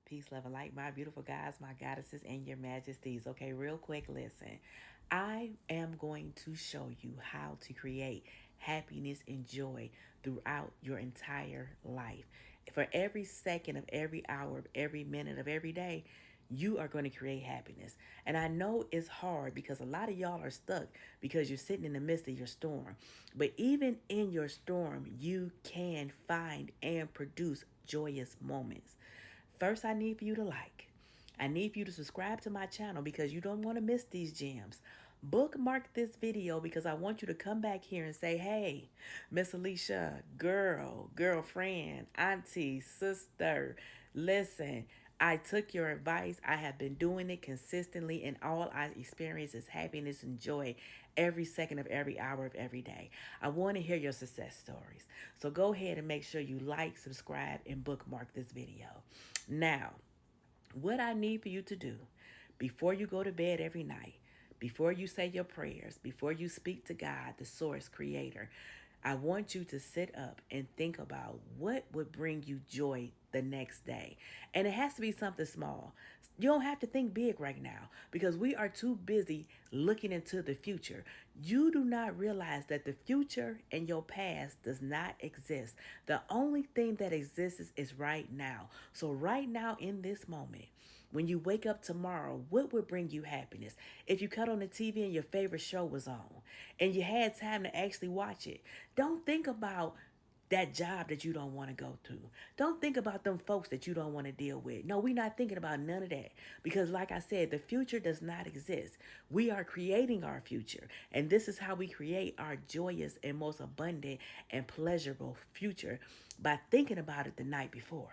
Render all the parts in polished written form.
Peace, love, and light, my beautiful guys, my goddesses, and your majesties. Okay, real quick, listen. I am going to show you how to create happiness and joy throughout your entire life. For every second of every hour of every minute of every day, you are going to create happiness. And I know it's hard because a lot of y'all are stuck because you're sitting in the midst of your storm. But even in your storm, you can find and produce joyous moments. First, I need for you to like. I need for you to subscribe to my channel because you don't want to miss these gems. Bookmark this video because I want you to come back here and say, hey, Miss Alicia, girl, girlfriend, auntie, sister, listen, I took your advice. I have been doing it consistently, and all I experience is happiness and joy every second of every hour of every day. I want to hear your success stories. So go ahead and make sure you like, subscribe, and bookmark this video. Now, what I need for you to do before you go to bed every night, before you say your prayers, before you speak to God, the source creator, I want you to sit up and think about what would bring you joy the next day. And it has to be something small. You don't have to think big right now because we are too busy looking into the future. You do not realize that the future and your past does not exist. The only thing that exists is right now. So right now in this moment, when you wake up tomorrow, what would bring you happiness? If you cut on the TV and your favorite show was on and you had time to actually watch it, don't think about that job that you don't want to go to. Don't think about them folks that you don't want to deal with. No, we're not thinking about none of that. Because like I said, the future does not exist. We are creating our future. And this is how we create our joyous and most abundant and pleasurable future by thinking about it the night before.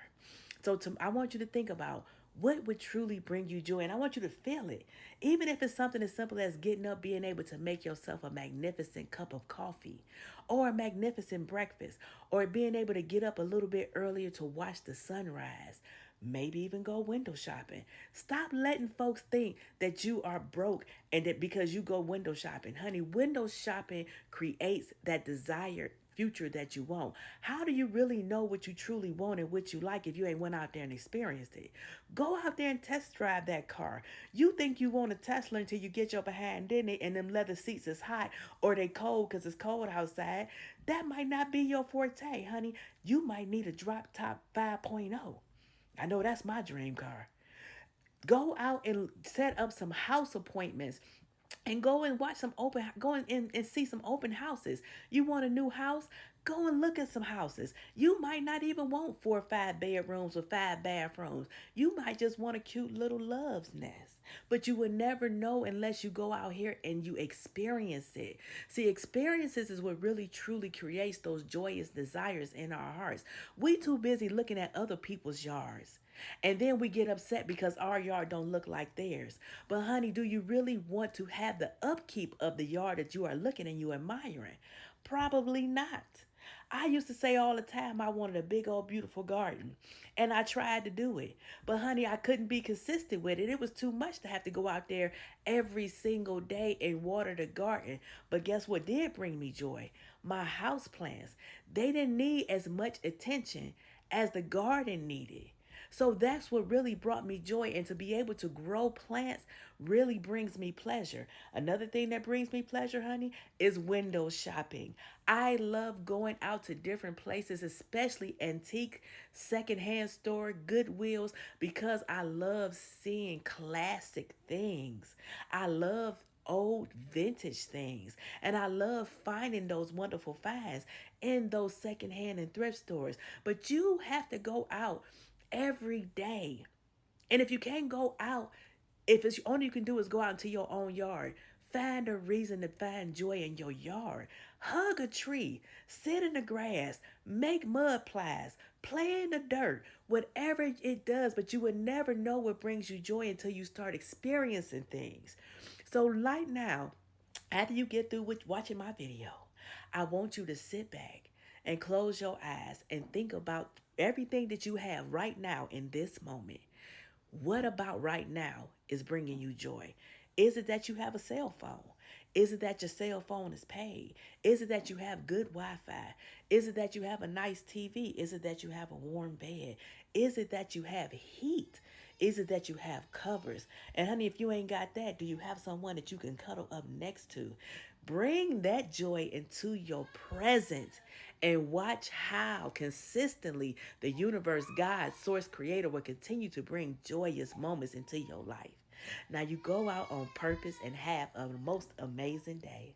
So I want you to think about what would truly bring you joy. And I want you to feel it. Even if it's something as simple as getting up, being able to make yourself a magnificent cup of coffee or a magnificent breakfast, or being able to get up a little bit earlier to watch the sunrise. Maybe even go window shopping. Stop letting folks think that you are broke and that because you go window shopping. Honey, window shopping creates that desired future that you want. How do you really know what you truly want and what you like if you ain't went out there and experienced it? Go out there and test drive that car. You think you want a Tesla until you get your behind in it and them leather seats is hot or they cold because it's cold outside. That might not be your forte, honey. You might need a drop top 5.0. I know that's my dream car. Go out and set up some house appointments and go and watch some go in and see some open houses. You want a new house? Go and look at some houses. You might not even want 4 or 5 bedrooms with 5 bathrooms. You might just want a cute little love's nest. But you would never know unless you go out here and you experience it. See, experiences is what really truly creates those joyous desires in our hearts. We too busy looking at other people's yards. And then we get upset because our yard don't look like theirs. But honey, do you really want to have the upkeep of the yard that you are looking and you admiring? Probably not. I used to say all the time I wanted a big old beautiful garden. And I tried to do it. But honey, I couldn't be consistent with it. It was too much to have to go out there every single day and water the garden. But guess what did bring me joy? My house plants. They didn't need as much attention as the garden needed. So that's what really brought me joy. And to be able to grow plants really brings me pleasure. Another thing that brings me pleasure, honey, is window shopping. I love going out to different places, especially antique, secondhand store, Goodwills, because I love seeing classic things. I love old vintage things. And I love finding those wonderful finds in those secondhand and thrift stores. But you have to go out every day. And if you can't go out, if it's only you can do is go out into your own yard, find a reason to find joy in your yard. Hug a tree, sit in the grass, make mud pies, play in the dirt, whatever it does, but you would never know what brings you joy until you start experiencing things. So right now, after you get through with watching my video, I want you to sit back and close your eyes and think about everything that you have right now in this moment. What about right now is bringing you joy? Is it that you have a cell phone? Is it that your cell phone is paid? Is it that you have good Wi-Fi? Is it that you have a nice TV? Is it that you have a warm bed? Is it that you have heat? Is it that you have covers? And honey, if you ain't got that, do you have someone that you can cuddle up next to? Bring that joy into your present and watch how consistently the universe, God, source, creator will continue to bring joyous moments into your life. Now you go out on purpose and have a most amazing day.